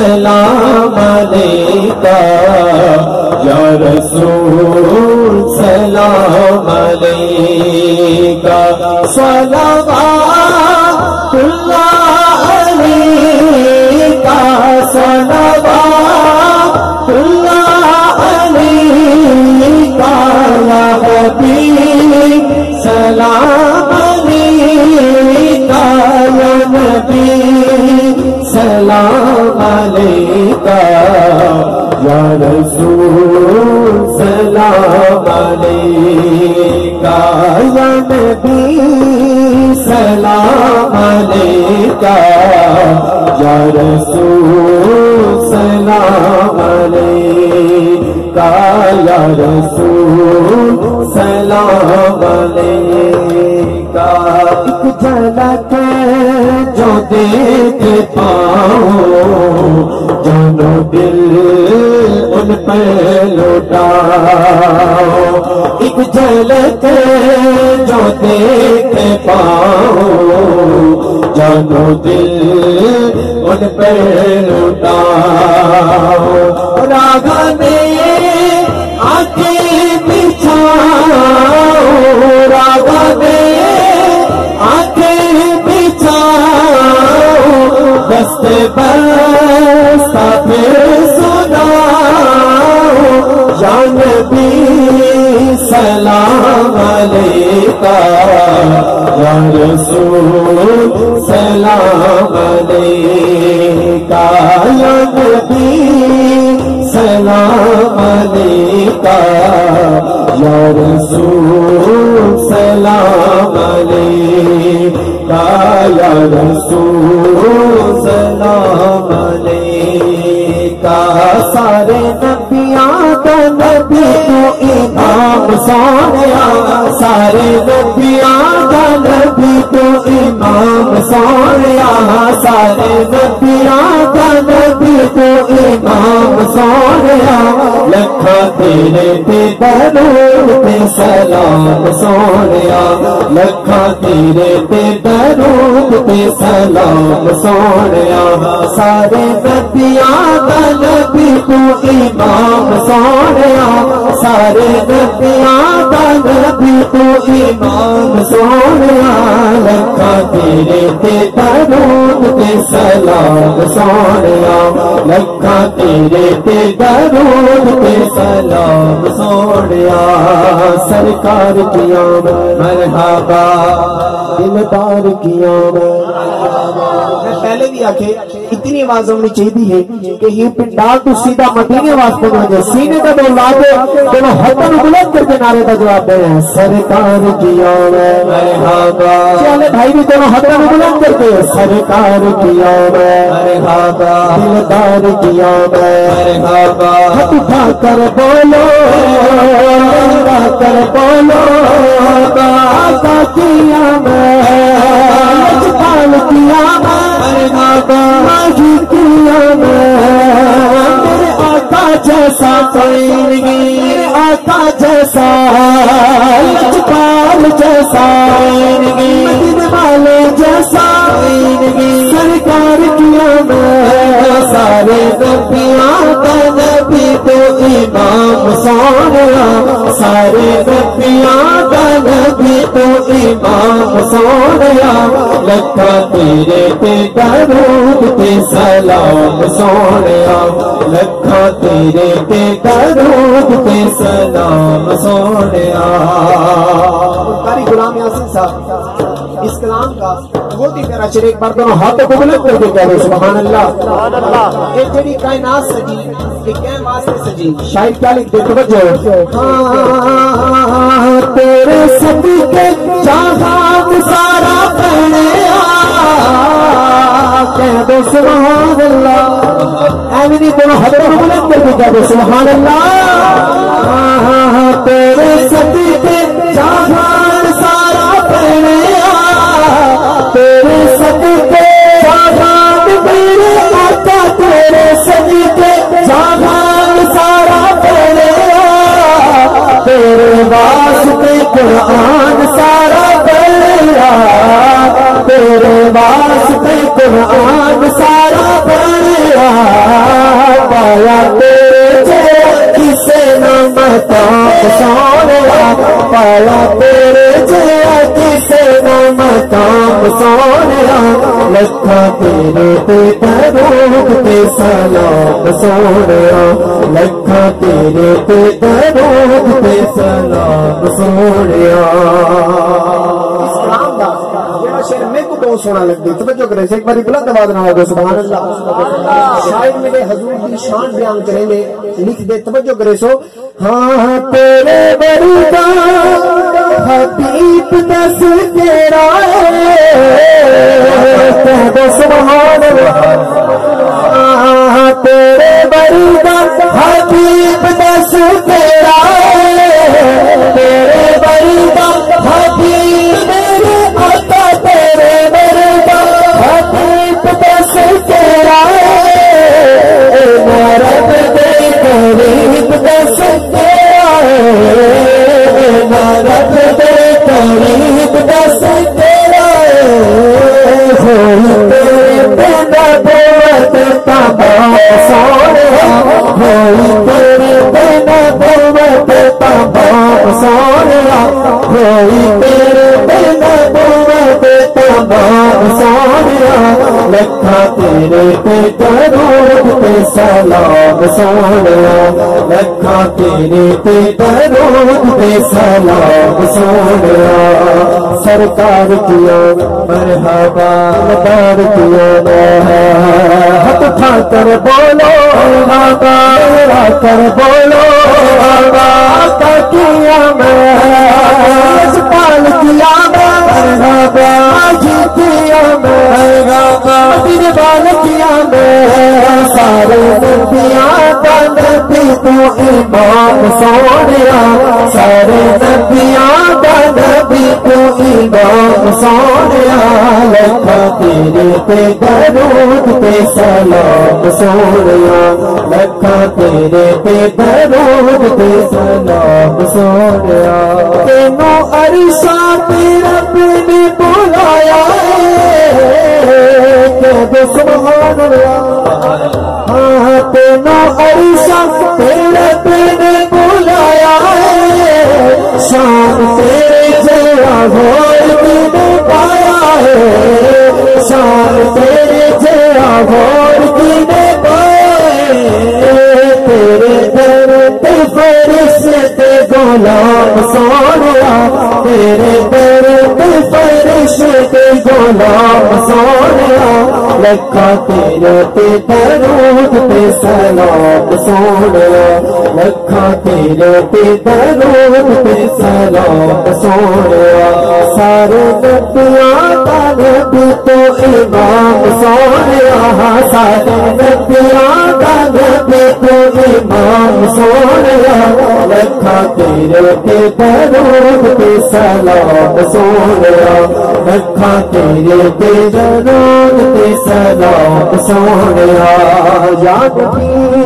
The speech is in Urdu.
سلام علیکہ یا رسول سلام علیکہ صلوات اللہ علیکہ صلوات اللہ علیکہ یا حبیب سلام علیکہ یا نبی سلام علیکہ یا رسول سلام علیکہ یا نبی سلام علیکہ یا رسول سلام علیکہ یا رسول سلام علیکہ ایک جھلک جو دیکھ پاؤں جان و دل ان پہ لوٹاؤ ایک جھلک جو دیکھ پاؤں جان و دل ان پہ لوٹاؤ راگا میں آنکھیں بچھاؤ راگا میں آنکھیں بچھاؤ دستے بستا پھر سناؤ یا نبی سلام علیکہ یا رسول سلام علیکہ یا نبی سلام علیکہ یا رسول سلام علیکہ یا رسول سلام علیکہ سارے نبیاں کا نبی تو امام سونیا سارے نبیاں کا نبی تو امام سونیا سارے نبیاں کا نبی تو امام سونیا لکھا تیرے تے درود تے سلام سونیا لکھا تیرے تے درود تے سلام سونیا سارے نبیاں کا نبی تو امام سونیا سارے نبیاں کا نبی تو امام سونیا لکھا تیرے تے درود تے سلام سونیا لکھا تیرے تے درود تے سلام سونیا سرکار کی آمد مرحبا دلدار کی آمد میں پہلے بھی آکے اتنی آواز ہونی چاہیے کہ یہ پنڈال تو سیدھا مدینے واسطے مجھے سینے کا دو لاتے دونوں ہاتھوں بلند کر کے نعرے کا جواب دے رہے ہیں سرکار کی آمد مرحبا چلے بھائی بھی دونوں ہاتھوں بلند کر کے سرکار کی آمد مرحبا دلدار کی آمد مرحبا ہاتھ اٹھا کر بولو لگا کر بولو آقا کی آمد لجپال کی آمد مرحبا ماجی کی آمد میرے آقا جیسا کوئی نہیں میرے آقا جیسا لجپال جیسا مدینے والے جیسا سرکار کی آمد سارے نبیاں کا نبی تو امام سونیا سارے نبیاں کا نبی تو امام سونیا لکھا تیرے تے درود تے سلام سونیا لکھا تیرے تے درود تے سلام سونیا قاری غلام یاسین صاحب اس کلام کا بہت ہی پیارا شعر ایک بار دونوں ہاتھوں کو بلند کر کے کہہ رہے سبحان اللہ یہ تیری کائنات سجی یہ کہیں واسطے سجی شاید کیا لکھ دے توجہ تیرے صدقے جہان سارا پہنے کہہ دو سبحان اللہ ایمین دونوں ہاتھوں کو بلند کر کے کہہ دو سبحان اللہ تیرے صدقے جہان سارا پہنے تیرے صدقے جہان میرے آقا تیرے صدقے جہان سارا پہنے تیرے واسطے قرآن سارا پڑھا تیرے واسطے قرآن سارا پڑھا سونیا پایا تیرے جیا کسے نہ مقام سونیا لکھا تیرے تے درود تے سلام سونیا لکھا تیرے تے درود تے سلام سونیا شعر میں کو بہت سونا لگتی توجہ کرے ایک باری بلند آواز نہ ہوگا سبحان اللہ شاعر میرے حضور کی شان بیان کریں گے لکھ دے توجہ کرے سو ہاں تیرے بردا حبیب دس تیرا کہہ سبحان اللہ ہاں تیرے بردا حبیب دس تیرا تیرے بردا حبیب میرے آقا تیرے بردا حبیب دس تیرا رب دے قریب دس تیرا رب دے قریب دس تیرا ہوئی تیرے بنا بوت تمام سونیا ہوئی تیرے بنا بوت تمام سونیا ہوئی تیرے بنا بوت تمام سونیا لکھا تیرے پہ درود تے سلام سونیا لکھا تیرے پہ درود تے سلام سونیا سرکار کیا مرحبا دار کیا ہاتھ اٹھا کر بولو آقا کر بولو آقا کیا میں پال کیا مرحبا کیا مرحبا تیرے بال کیا میں سارے نبیاں کا نبی تو امام سونیا سارے نبیاں کا نبی تو امام سونیا لکھا تیرے پہ درود تے سلام سونیا لکھا تیرے پہ درود تے سلام سونیا تینوں عرشا تیرا اپنے بلایا کہ سبحان اللہ ہاں تینوں عرشا تیرا اپنے بلایا شان تیرے جیا غور کی نے پایا ہے شان تیرے جیا غور کی نے پایا ہے تیرے در تے فرشتے غلام سونیا تیرے در تے فرشتے غلام سونیا لکھا تیرے تے درود تے سلام سونیا لکھا تیرے تے درود تے سلام سونیا سارے نبیاں کا نبی تو امام سونیا سارے نبیاں کا نبی تو امام سونیا لکھا تیرے تے درود تے سلام سونیا لکھا تیرے تے درود تے سلام سونیا یا نبی